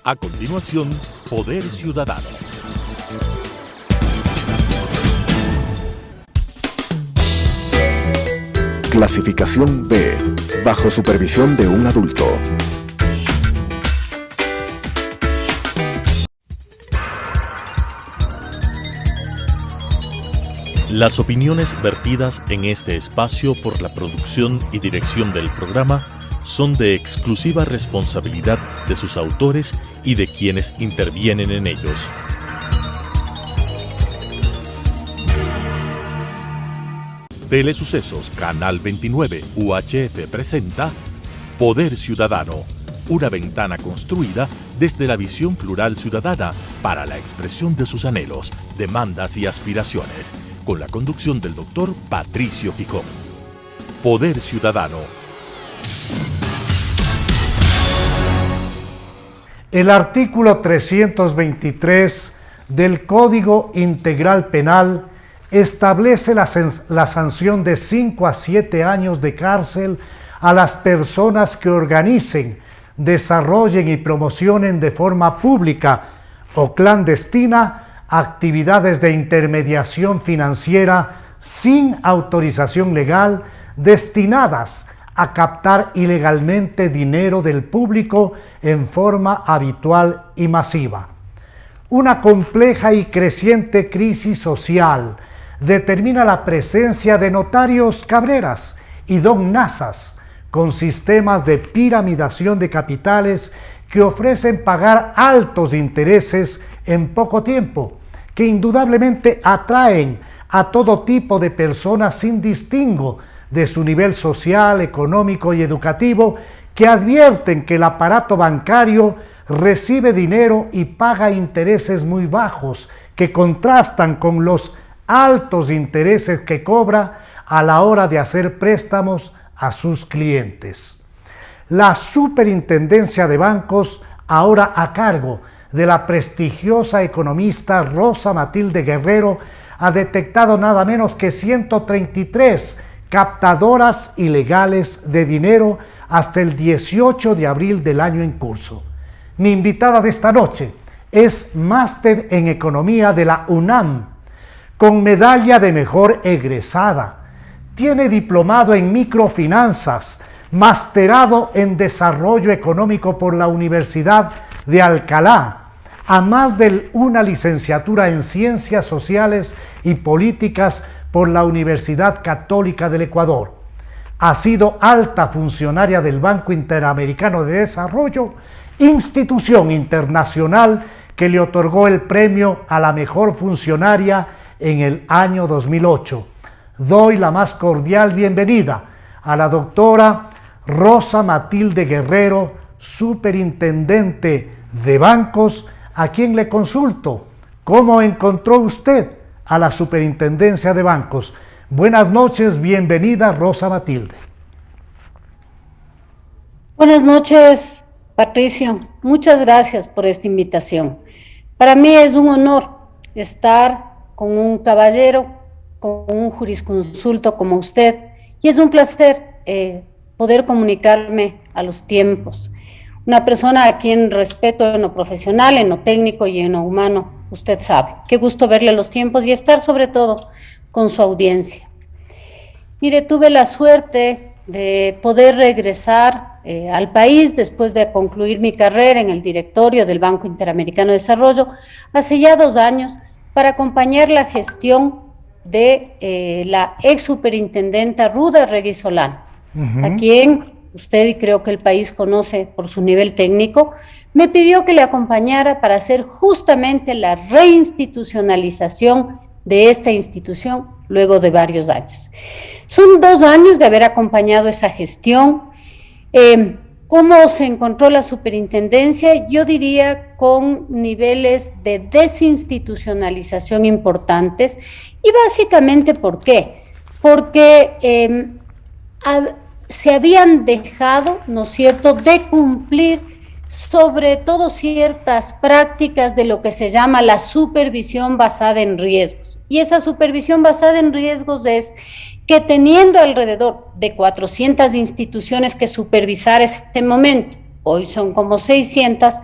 A continuación, Poder Ciudadano. Clasificación B, bajo supervisión de un adulto. Las opiniones vertidas en este espacio por la producción y dirección del programa son de exclusiva responsabilidad de sus autores y de quienes intervienen en ellos. Telesucesos Canal 29 UHF presenta Poder Ciudadano, una ventana construida desde la visión plural ciudadana para la expresión de sus anhelos, demandas y aspiraciones, con la conducción del doctor Patricio Picón. Poder Ciudadano. El artículo 323 del Código Integral Penal establece la sanción de 5 a 7 años de cárcel a las personas que organicen, desarrollen y promocionen de forma pública o clandestina actividades de intermediación financiera sin autorización legal destinadas a captar ilegalmente dinero del público en forma habitual y masiva. Una compleja y creciente crisis social determina la presencia de notarios cabreras y don nazas con sistemas de piramidación de capitales que ofrecen pagar altos intereses en poco tiempo, que indudablemente atraen a todo tipo de personas sin distingo de su nivel social, económico y educativo, que advierten que el aparato bancario recibe dinero y paga intereses muy bajos que contrastan con los altos intereses que cobra a la hora de hacer préstamos a sus clientes. La Superintendencia de Bancos, ahora a cargo de la prestigiosa economista Rosa Matilde Guerrero, ha detectado nada menos que 133 captadoras ilegales de dinero hasta el 18 de abril del año en curso. Mi invitada de esta noche es máster en Economía de la UNAM, con medalla de mejor egresada. Tiene diplomado en microfinanzas, masterado en desarrollo económico por la Universidad de Alcalá, a más de una licenciatura en Ciencias Sociales y Políticas por la Universidad Católica del Ecuador. Ha sido alta funcionaria del Banco Interamericano de Desarrollo, institución internacional que le otorgó el premio a la mejor funcionaria en el año 2008. Doy la más cordial bienvenida a la doctora Rosa Matilde Guerrero, superintendente de bancos, a quien le consulto, ¿cómo encontró usted a la superintendencia de bancos? Buenas noches, bienvenida Rosa Matilde. Buenas noches, Patricio. Muchas gracias por esta invitación. Para mí es un honor estar con un caballero, con un jurisconsulto como usted, y es un placer poder comunicarme a los tiempos. Una persona a quien respeto en lo profesional, en lo técnico y en lo humano, usted sabe. Qué gusto verle a los tiempos y estar sobre todo con su audiencia. Mire, tuve la suerte de poder regresar al país después de concluir mi carrera en el directorio del Banco Interamericano de Desarrollo hace ya 2 años para acompañar la gestión de la ex superintendenta Ruda Reguizolán, a quien usted y creo que el país conoce por su nivel técnico. Me pidió que le acompañara para hacer justamente la reinstitucionalización de esta institución luego de varios años. Son 2 años de haber acompañado esa gestión. ¿Cómo se encontró la superintendencia? Yo diría con niveles de desinstitucionalización importantes. Y básicamente, ¿por qué? Porque se habían dejado, ¿no es cierto?, de cumplir sobre todo ciertas prácticas de lo que se llama la supervisión basada en riesgos. Y esa supervisión basada en riesgos es que teniendo alrededor de 400 instituciones que supervisar en este momento, hoy son como 600,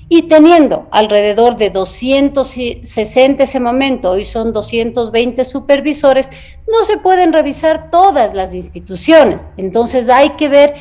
y teniendo alrededor de 260 ese momento, hoy son 220 supervisores, no se pueden revisar todas las instituciones. Entonces hay que ver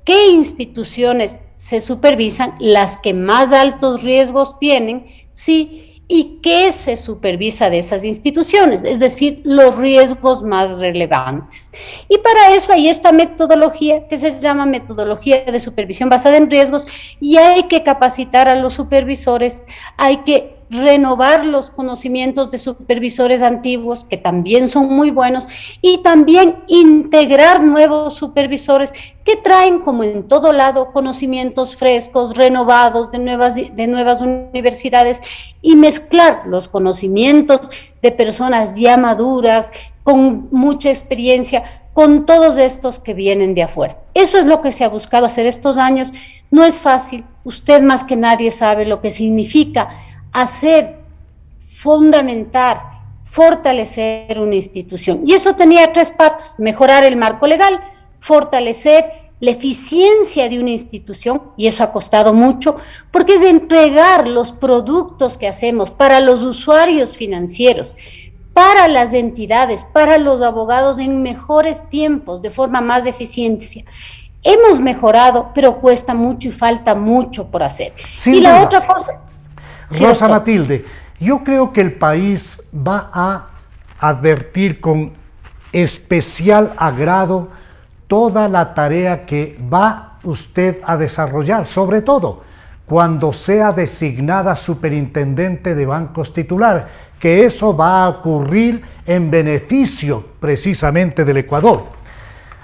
qué instituciones se supervisan, las que más altos riesgos tienen, sí, y qué se supervisa de esas instituciones, es decir, los riesgos más relevantes. Y para eso hay esta metodología que se llama metodología de supervisión basada en riesgos, y hay que capacitar a los supervisores, hay que renovar los conocimientos de supervisores antiguos, que también son muy buenos, y también integrar nuevos supervisores que traen, como en todo lado, conocimientos frescos, renovados de nuevas universidades, y mezclar los conocimientos de personas ya maduras, con mucha experiencia, con todos estos que vienen de afuera. Eso es lo que se ha buscado hacer estos años. No es fácil, usted más que nadie sabe lo que significa hacer, fundamentar, fortalecer una institución. Y eso tenía tres patas: mejorar el marco legal, fortalecer la eficiencia de una institución, y eso ha costado mucho, porque es entregar los productos que hacemos para los usuarios financieros, para las entidades, para los abogados en mejores tiempos, de forma más eficiente. Hemos mejorado, pero cuesta mucho y falta mucho por hacer. Sin y la duda. otra cosa... Rosa Matilde, yo creo que el país va a advertir con especial agrado toda la tarea que va usted a desarrollar, sobre todo cuando sea designada superintendente de bancos titular, que eso va a ocurrir en beneficio precisamente del Ecuador.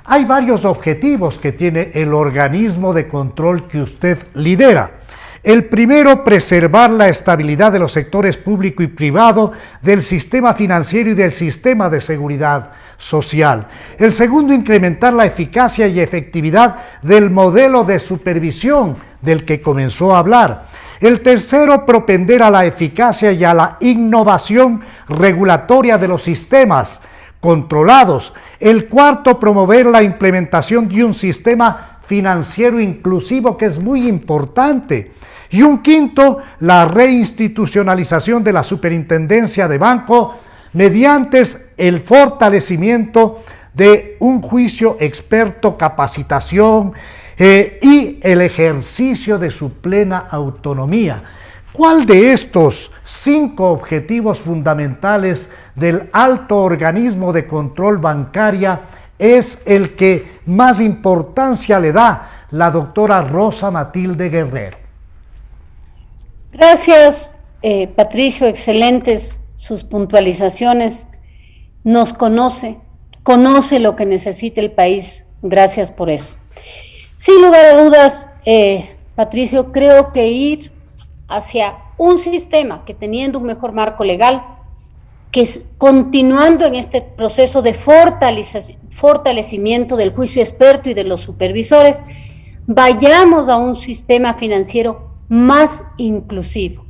Hay varios objetivos que tiene el organismo de control que usted lidera. El primero, preservar la estabilidad de los sectores público y privado, del sistema financiero y del sistema de seguridad social. El segundo, incrementar la eficacia y efectividad del modelo de supervisión del que comenzó a hablar. El tercero, propender a la eficacia y a la innovación regulatoria de los sistemas controlados. El cuarto, promover la implementación de un sistema financiero inclusivo, que es muy importante. Y un quinto, la reinstitucionalización de la superintendencia de banco mediante el fortalecimiento de un juicio experto, capacitación y el ejercicio de su plena autonomía. ¿Cuál de estos 5 objetivos fundamentales del alto organismo de control bancaria es el que más importancia le da la doctora Rosa Matilde Guerrero? Gracias, Patricio, excelentes sus puntualizaciones. Nos conoce lo que necesita el país. Gracias por eso. Sin lugar a dudas, Patricio, creo que ir hacia un sistema que, teniendo un mejor marco legal, que continuando en este proceso de fortalecimiento del juicio experto y de los supervisores, vayamos a un sistema financiero más inclusivo.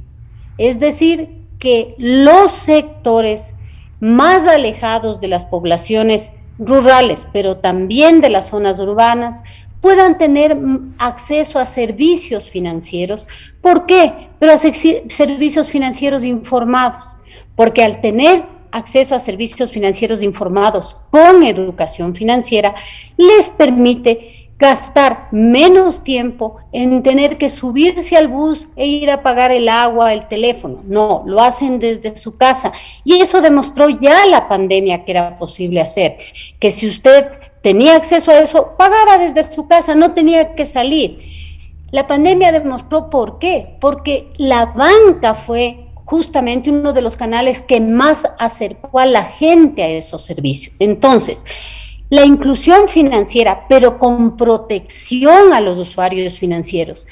Es decir, que los sectores más alejados de las poblaciones rurales, pero también de las zonas urbanas, puedan tener acceso a servicios financieros. ¿Por qué? Pero a servicios financieros informados, porque al tener acceso a servicios financieros informados con educación financiera, les permite gastar menos tiempo en tener que subirse al bus e ir a pagar el agua, el teléfono. No, lo hacen desde su casa. Y eso demostró ya la pandemia que era posible hacer, que si usted tenía acceso a eso, pagaba desde su casa, no tenía que salir. La pandemia demostró por qué, porque la banca fue justamente uno de los canales que más acercó a la gente a esos servicios. Entonces, la inclusión financiera, pero con protección a los usuarios financieros,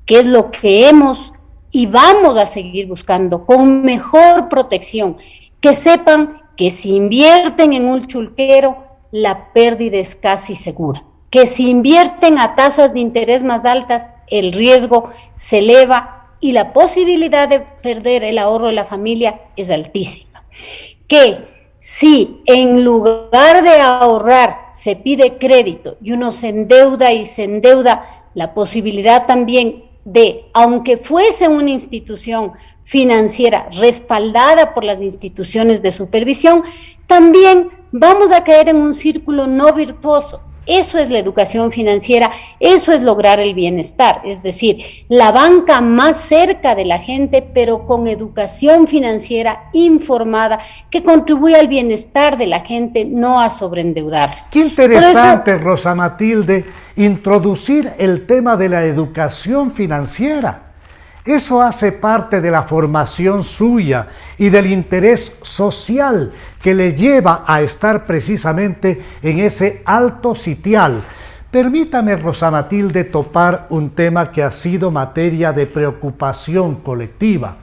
que es lo que hemos y vamos a seguir buscando, con mejor protección, que sepan que si invierten en un chulquero, la pérdida es casi segura, que si invierten a tasas de interés más altas, el riesgo se eleva y la posibilidad de perder el ahorro de la familia es altísima. Que si en lugar de ahorrar se pide crédito y uno se endeuda, la posibilidad también de, aunque fuese una institución financiera respaldada por las instituciones de supervisión, también vamos a caer en un círculo no virtuoso. Eso es la educación financiera, eso es lograr el bienestar, es decir, la banca más cerca de la gente, pero con educación financiera informada, que contribuye al bienestar de la gente, no a sobreendeudarlos. Qué interesante, Rosa Matilde, introducir el tema de la educación financiera. Eso hace parte de la formación suya y del interés social que le lleva a estar precisamente en ese alto sitial. Permítame, Rosa Matilde, topar un tema que ha sido materia de preocupación colectiva.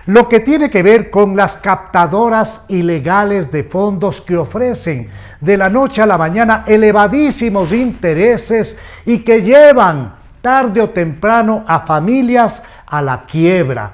Lo que tiene que ver con las captadoras ilegales de fondos que ofrecen de la noche a la mañana elevadísimos intereses y que llevan tarde o temprano a familias a la quiebra.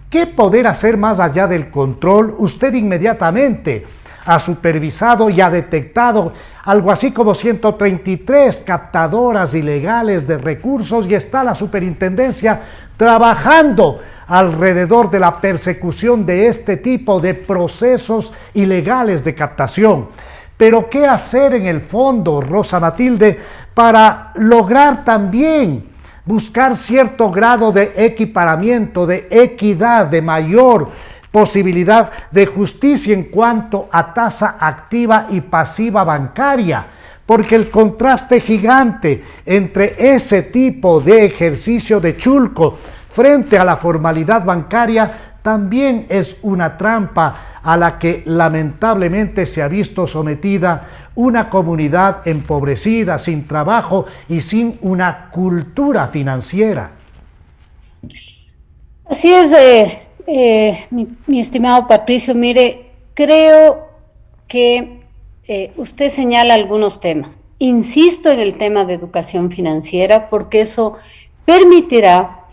¿Qué poder hacer más allá del control? Usted inmediatamente ha supervisado y ha detectado algo así como 133 captadoras ilegales de recursos y está la superintendencia trabajando alrededor de la persecución de este tipo de procesos ilegales de captación. Pero ¿qué hacer en el fondo, Rosa Matilde, para lograr también buscar cierto grado de equiparamiento, de equidad, de mayor posibilidad de justicia en cuanto a tasa activa y pasiva bancaria? Porque el contraste gigante entre ese tipo de ejercicio de chulco frente a la formalidad bancaria también es una trampa a la que lamentablemente se ha visto sometida una comunidad empobrecida, sin trabajo y sin una cultura financiera. Así es, mi estimado Patricio. Mire, creo que usted señala algunos temas. Insisto en el tema de educación financiera porque eso permitirá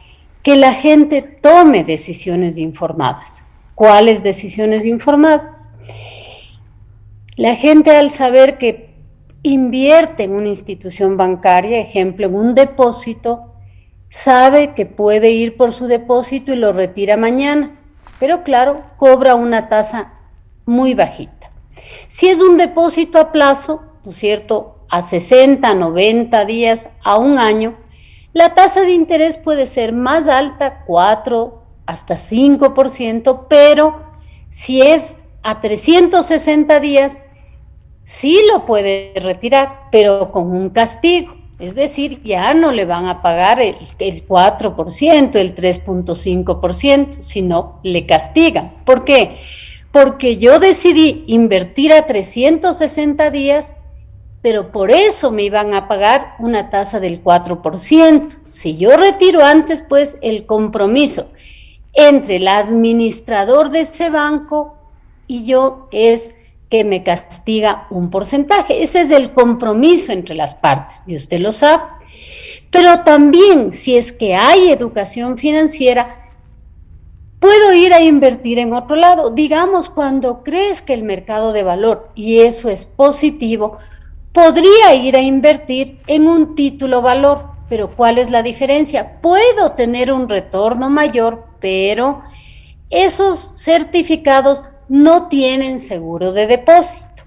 que la gente tome decisiones informadas. ¿Cuáles decisiones informadas? La gente, al saber que invierte en una institución bancaria, ejemplo, en un depósito, sabe que puede ir por su depósito y lo retira mañana, pero claro, cobra una tasa muy bajita. Si es un depósito a plazo, ¿no es cierto?, a 60, 90 días, a un año, la tasa de interés puede ser más alta, 4 hasta 5%, pero si es a 360 días, sí lo puede retirar, pero con un castigo. Es decir, ya no le van a pagar el 4%, el 3.5%, sino le castigan. ¿Por qué? Porque yo decidí invertir a 360 días, pero por eso me iban a pagar una tasa del 4%. Si yo retiro antes, pues el compromiso entre el administrador de ese banco y yo es que me castiga un porcentaje. Ese es el compromiso entre las partes, y usted lo sabe. Pero también, si es que hay educación financiera, puedo ir a invertir en otro lado. Digamos, cuando crezca el mercado de valor, y eso es positivo, podría ir a invertir en un título valor. Pero ¿cuál es la diferencia? Puedo tener un retorno mayor, pero esos certificados no tienen seguro de depósito.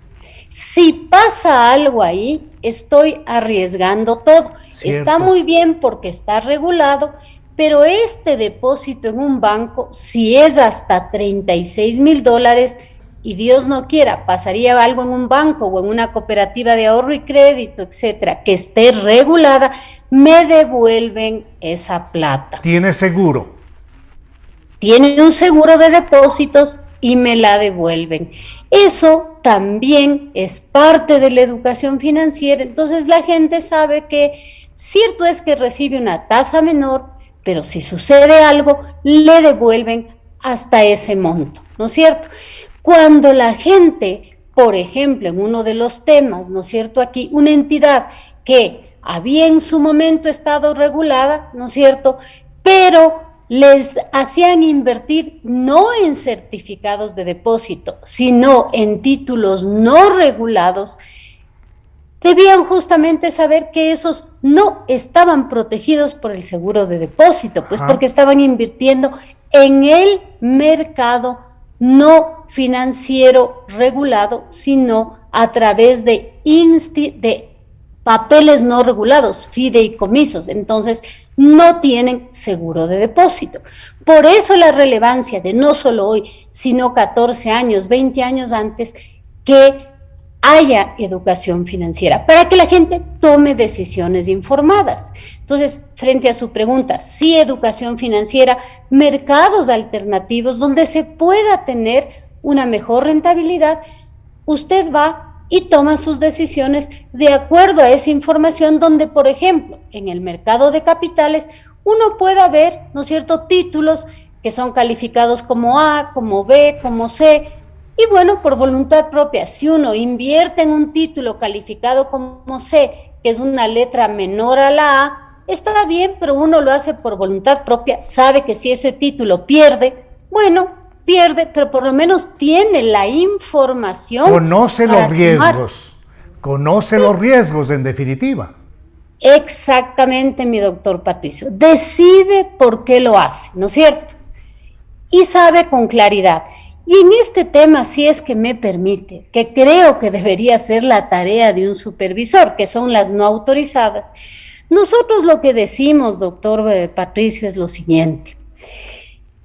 Si pasa algo ahí, estoy arriesgando todo. Cierto. Está muy bien porque está regulado, pero este depósito en un banco, si es hasta $36,000, y Dios no quiera, pasaría algo en un banco o en una cooperativa de ahorro y crédito, etcétera, que esté regulada, me devuelven esa plata. ¿Tiene seguro? Tiene un seguro de depósitos y me la devuelven. Eso también es parte de la educación financiera. Entonces la gente sabe que cierto es que recibe una tasa menor, pero si sucede algo, le devuelven hasta ese monto, ¿no es cierto? Cuando la gente, por ejemplo, en uno de los temas, ¿no es cierto?, aquí, una entidad que había en su momento estado regulada, ¿no es cierto?, pero les hacían invertir no en certificados de depósito, sino en títulos no regulados, debían justamente saber que esos no estaban protegidos por el seguro de depósito, pues porque estaban invirtiendo en el mercado no financiero regulado, sino a través de papeles no regulados, fideicomisos. Entonces, no tienen seguro de depósito. Por eso la relevancia de no solo hoy, sino 14 años, 20 años antes, que haya educación financiera, para que la gente tome decisiones informadas. Entonces, frente a su pregunta, sí educación financiera, mercados alternativos donde se pueda tener una mejor rentabilidad, usted va y toma sus decisiones de acuerdo a esa información donde, por ejemplo, en el mercado de capitales, uno pueda ver, ¿no es cierto?, títulos que son calificados como A, como B, como C, y bueno, por voluntad propia, si uno invierte en un título calificado como C, que es una letra menor a la A, está bien, pero uno lo hace por voluntad propia, sabe que si ese título pierde, bueno, pierde, pero por lo menos tiene la información. Conoce los riesgos, conoce los riesgos en definitiva. Exactamente, mi doctor Patricio. Decide por qué lo hace, ¿no es cierto? Y sabe con claridad. Y en este tema, si es que me permite, que creo que debería ser la tarea de un supervisor, que son las no autorizadas, nosotros lo que decimos, doctor Patricio, es lo siguiente.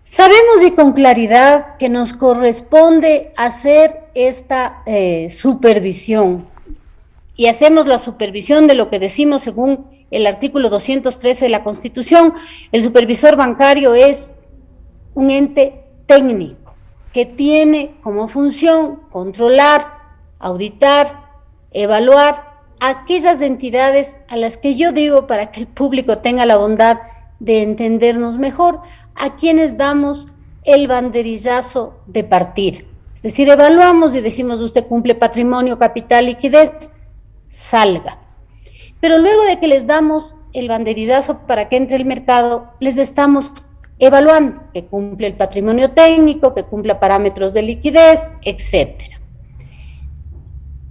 Sabemos y con claridad que nos corresponde hacer esta supervisión, y hacemos la supervisión de lo que decimos según el artículo 213 de la Constitución. El supervisor bancario es un ente técnico que tiene como función controlar, auditar, evaluar aquellas entidades a las que yo digo, para que el público tenga la bondad de entendernos mejor, a quienes damos el banderillazo de partir. Es decir, evaluamos y decimos, usted cumple patrimonio, capital, liquidez, salga. Pero luego de que les damos el banderillazo para que entre el mercado, les estamos evaluando que cumple el patrimonio técnico, que cumpla parámetros de liquidez, etcétera.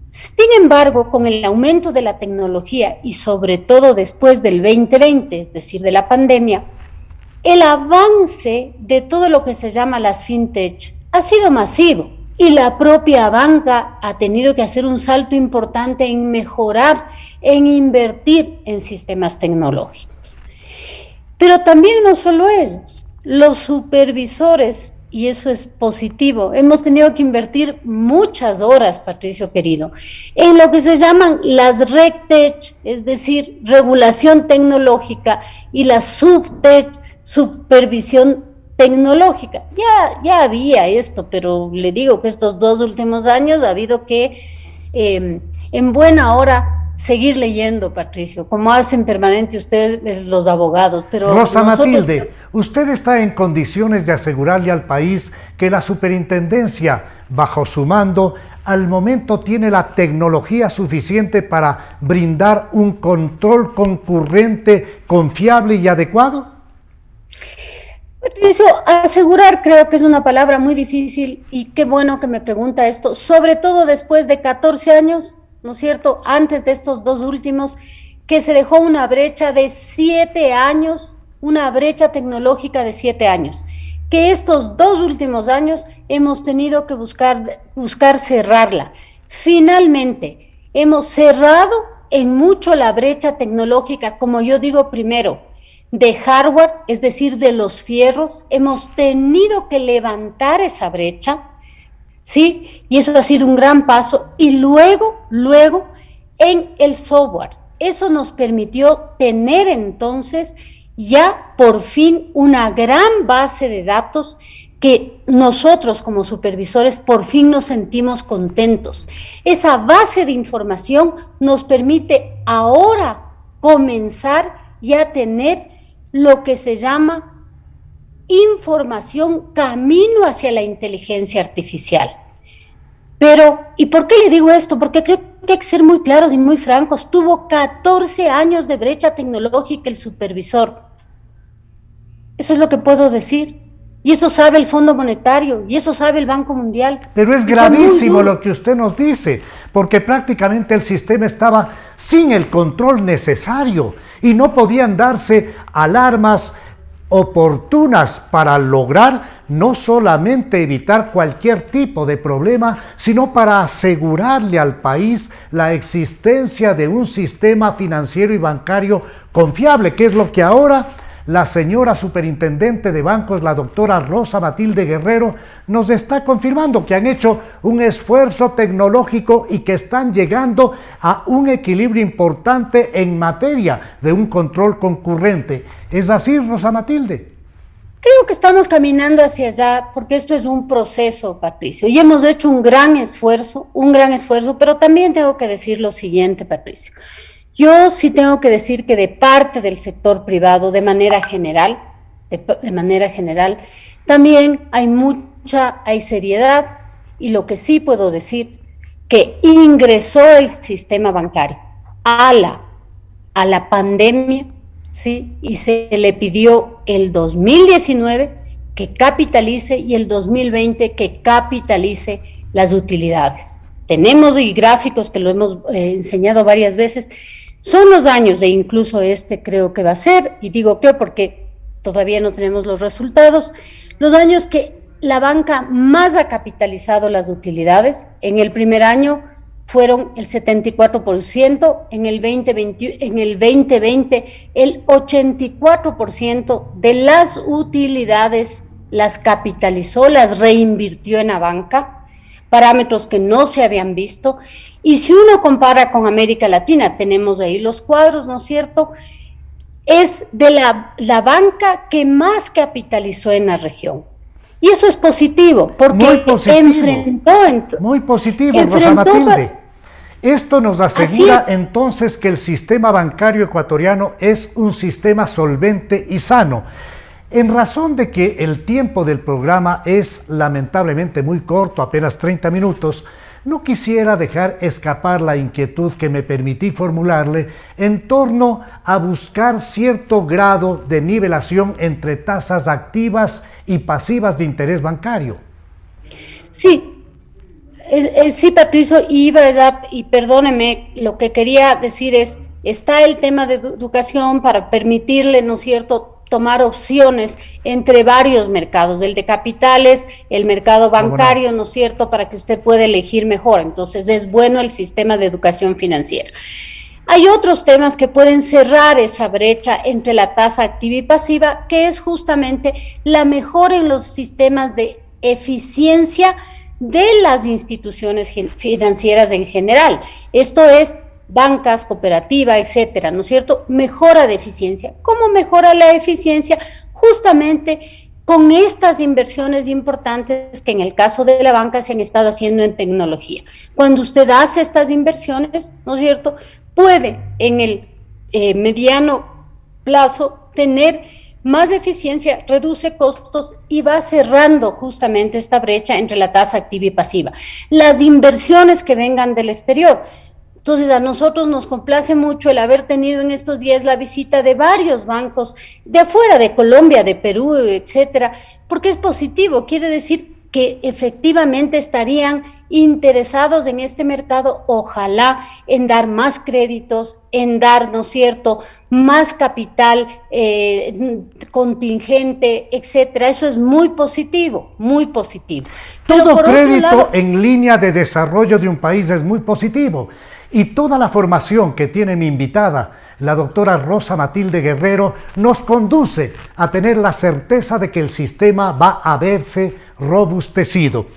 Sin embargo, con el aumento de la tecnología y sobre todo después del 2020, es decir, de la pandemia, el avance de todo lo que se llama las fintech ha sido masivo y la propia banca ha tenido que hacer un salto importante en mejorar, en invertir en sistemas tecnológicos. Pero también no solo ellos, los supervisores, y eso es positivo, hemos tenido que invertir muchas horas, Patricio querido, en lo que se llaman las RegTech, es decir, regulación tecnológica, y la SubTech, supervisión tecnológica. Ya había esto, pero le digo que estos 2 últimos años ha habido que, en buena hora, seguir leyendo, Patricio, como hacen permanente ustedes los abogados. Pero Rosa Matilde, ¿usted está en condiciones de asegurarle al país que la superintendencia, bajo su mando, al momento tiene la tecnología suficiente para brindar un control concurrente, confiable y adecuado? Patricio, asegurar creo que es una palabra muy difícil, y qué bueno que me pregunta esto, sobre todo después de 14 años, ¿no es cierto?, antes de estos 2 últimos, que se dejó una brecha de 7 años, una brecha tecnológica de 7 años, que estos 2 últimos años hemos tenido que buscar cerrarla. Finalmente, hemos cerrado en mucho la brecha tecnológica, como yo digo primero, de hardware, es decir, de los fierros. Hemos tenido que levantar esa brecha, ¿sí? Y eso ha sido un gran paso. Y luego, en el software. Eso nos permitió tener entonces ya por fin una gran base de datos que nosotros como supervisores por fin nos sentimos contentos. Esa base de información nos permite ahora comenzar ya a tener lo que se llama información camino hacia la inteligencia artificial. Pero, ¿y por qué le digo esto? Porque creo que hay que ser muy claros y muy francos. Tuvo 14 años de brecha tecnológica el supervisor. Eso es lo que puedo decir. Y eso sabe el Fondo Monetario, y eso sabe el Banco Mundial. Pero es gravísimo lo que usted nos dice, porque prácticamente el sistema estaba sin el control necesario y no podían darse alarmas oportunas para lograr no solamente evitar cualquier tipo de problema, sino para asegurarle al país la existencia de un sistema financiero y bancario confiable, que es lo que ahora la señora superintendente de bancos, la doctora Rosa Matilde Guerrero, nos está confirmando que han hecho un esfuerzo tecnológico y que están llegando a un equilibrio importante en materia de un control concurrente. ¿Es así, Rosa Matilde? Creo que estamos caminando hacia allá, porque esto es un proceso, Patricio, y hemos hecho un gran esfuerzo, pero también tengo que decir lo siguiente, Patricio. Yo sí tengo que decir que de parte del sector privado, de manera general, también hay seriedad, y lo que sí puedo decir, que ingresó el sistema bancario a la pandemia, ¿sí? Y se le pidió el 2019 que capitalice y el 2020 que capitalice las utilidades. Tenemos y gráficos que lo hemos enseñado varias veces. Son los años, e incluso creo que va a ser, y digo creo porque todavía no tenemos los resultados, los años que la banca más ha capitalizado las utilidades. En el primer año fueron el 74%, en el 2020 el 84% de las utilidades las capitalizó, las reinvirtió en la banca, parámetros que no se habían visto. Y si uno compara con América Latina, tenemos ahí los cuadros, ¿no es cierto? Es de la banca que más capitalizó en la región. Y eso es positivo, porque muy positivo, Rosa Matilde. Esto nos asegura entonces que el sistema bancario ecuatoriano es un sistema solvente y sano. En razón de que el tiempo del programa es lamentablemente muy corto, apenas 30 minutos, no quisiera dejar escapar la inquietud que me permití formularle en torno a buscar cierto grado de nivelación entre tasas activas y pasivas de interés bancario. Sí, sí, Patricio, y perdóneme, lo que quería decir está el tema de educación para permitirle, ¿no es cierto?, tomar opciones entre varios mercados, el de capitales, el mercado bancario, ¿no es cierto?, para que usted pueda elegir mejor. Entonces es bueno el sistema de educación financiera. Hay otros temas que pueden cerrar esa brecha entre la tasa activa y pasiva, que es justamente la mejora en los sistemas de eficiencia de las instituciones financieras en general. Esto es bancas, cooperativa, etcétera, ¿no es cierto? Mejora de eficiencia. ¿Cómo mejora la eficiencia? Justamente con estas inversiones importantes que en el caso de la banca se han estado haciendo en tecnología. Cuando usted hace estas inversiones, ¿no es cierto?, puede en el mediano plazo tener más eficiencia, reduce costos y va cerrando justamente esta brecha entre la tasa activa y pasiva. Las inversiones que vengan del exterior. Entonces, a nosotros nos complace mucho el haber tenido en estos días la visita de varios bancos de afuera, de Colombia, de Perú, etcétera, porque es positivo, quiere decir que efectivamente estarían interesados en este mercado, ojalá, en dar más créditos, en dar, ¿no es cierto?, más capital contingente, etcétera. Eso es muy positivo, muy positivo. Todo crédito en línea de desarrollo de un país es muy positivo. Y toda la formación que tiene mi invitada, la doctora Rosa Matilde Guerrero, nos conduce a tener la certeza de que el sistema va a verse robustecido.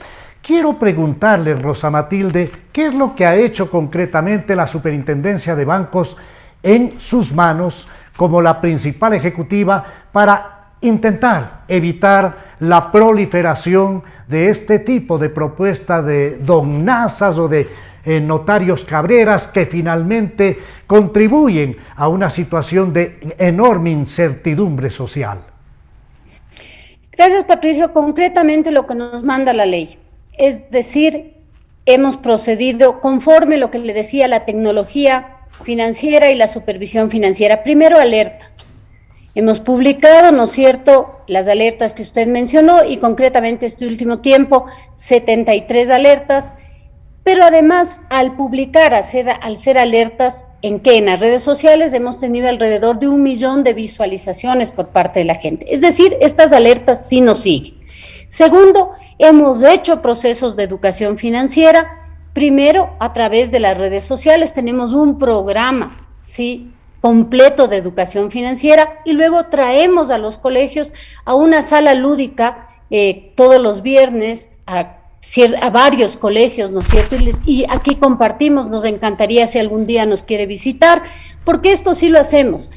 Quiero preguntarle, Rosa Matilde, ¿qué es lo que ha hecho concretamente la Superintendencia de Bancos en sus manos como la principal ejecutiva para intentar evitar la proliferación de este tipo de propuesta de donazas o de notarios cabreras que finalmente contribuyen a una situación de enorme incertidumbre social? Gracias, Patricio. Concretamente lo que nos manda la ley, es decir, hemos procedido conforme lo que le decía la tecnología financiera y la supervisión financiera. Primero, alertas. Hemos publicado, ¿no es cierto?, las alertas que usted mencionó y concretamente este último tiempo, 73 alertas, pero además al publicar, al ser alertas, en las redes sociales hemos tenido alrededor de 1 millón de visualizaciones por parte de la gente. Es decir, estas alertas sí nos siguen. Segundo, hemos hecho procesos de educación financiera. Primero, a través de las redes sociales tenemos un programa, ¿sí?, completo de educación financiera, y luego traemos a los colegios a una sala lúdica todos los viernes a varios colegios, ¿no es cierto? Y aquí compartimos, nos encantaría si algún día nos quiere visitar, porque esto sí lo hacemos.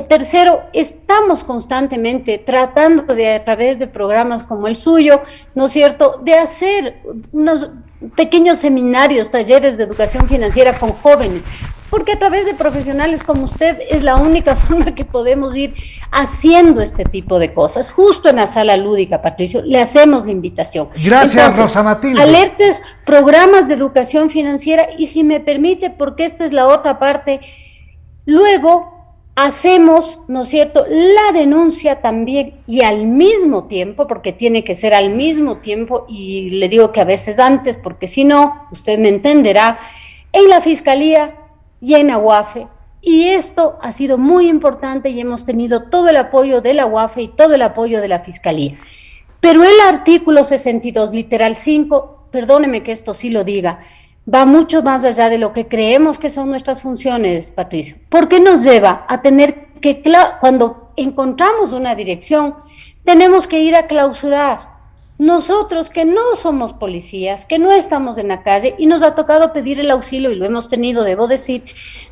Tercero, estamos constantemente tratando de, a través de programas como el suyo, ¿no es cierto?, de hacer unos pequeños seminarios, talleres de educación financiera con jóvenes, porque a través de profesionales como usted es la única forma que podemos ir haciendo este tipo de cosas. Justo en la sala lúdica, Patricio, le hacemos la invitación. Gracias. Entonces, Rosa Matilde. Alertes, programas de educación financiera, y si me permite, porque esta es la otra parte, luego hacemos, ¿no es cierto?, la denuncia también, y al mismo tiempo, porque tiene que ser al mismo tiempo, y le digo que a veces antes, porque si no, usted me entenderá, en la Fiscalía y en la UAFE, y esto ha sido muy importante y hemos tenido todo el apoyo de la UAFE y todo el apoyo de la Fiscalía. Pero el artículo 62, literal 5, perdóneme que esto sí lo diga, va mucho más allá de lo que creemos que son nuestras funciones, Patricio, porque nos lleva a tener que, cuando encontramos una dirección, tenemos que ir a clausurar. Nosotros que no somos policías, que no estamos en la calle y nos ha tocado pedir el auxilio, y lo hemos tenido, debo decir,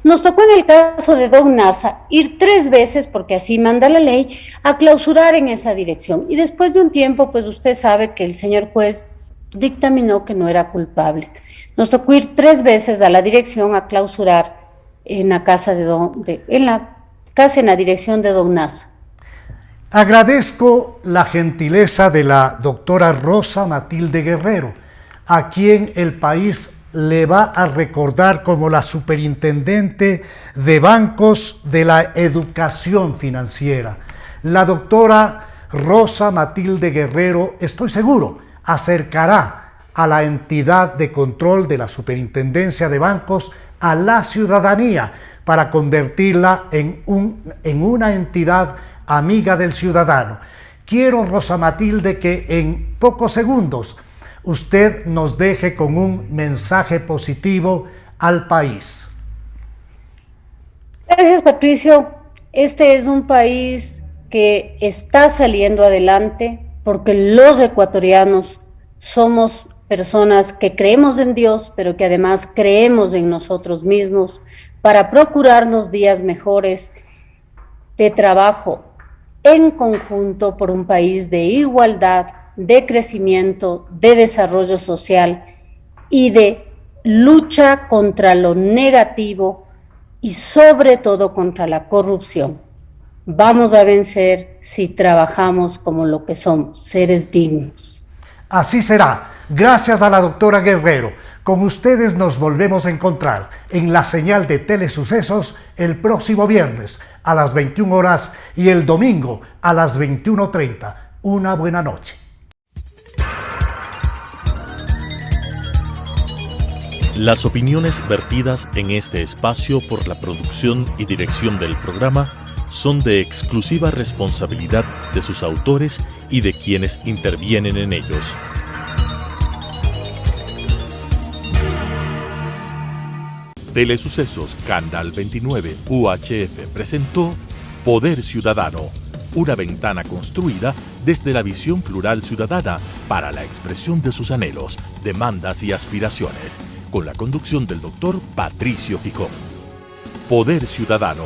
nos tocó en el caso de Don Nasa ir 3 veces, porque así manda la ley, a clausurar en esa dirección. Y después de un tiempo, pues usted sabe que el señor juez dictaminó que no era culpable. Nos tocó ir 3 veces a la dirección a clausurar en la casa en la dirección de Don Nasa. Agradezco la gentileza de la doctora Rosa Matilde Guerrero, a quien el país le va a recordar como la superintendente de bancos de la educación financiera. La doctora Rosa Matilde Guerrero, estoy seguro, acercará a la entidad de control de la Superintendencia de Bancos a la ciudadanía para convertirla en una entidad amiga del ciudadano. Quiero, Rosa Matilde, que en pocos segundos usted nos deje con un mensaje positivo al país. Gracias, Patricio. Este es un país que está saliendo adelante porque los ecuatorianos somos personas que creemos en Dios, pero que además creemos en nosotros mismos para procurarnos días mejores de trabajo en conjunto por un país de igualdad, de crecimiento, de desarrollo social y de lucha contra lo negativo y sobre todo contra la corrupción. Vamos a vencer si trabajamos como lo que somos, seres dignos. Así será. Gracias a la doctora Guerrero. Con ustedes nos volvemos a encontrar en la señal de Telesucesos el próximo viernes a las 21 horas y el domingo a las 21:30. Una buena noche. Las opiniones vertidas en este espacio por la producción y dirección del programa son de exclusiva responsabilidad de sus autores y de quienes intervienen en ellos. Telesucesos Canal 29 UHF presentó Poder Ciudadano, una ventana construida desde la visión plural ciudadana para la expresión de sus anhelos, demandas y aspiraciones, con la conducción del doctor Patricio Gijón. Poder Ciudadano.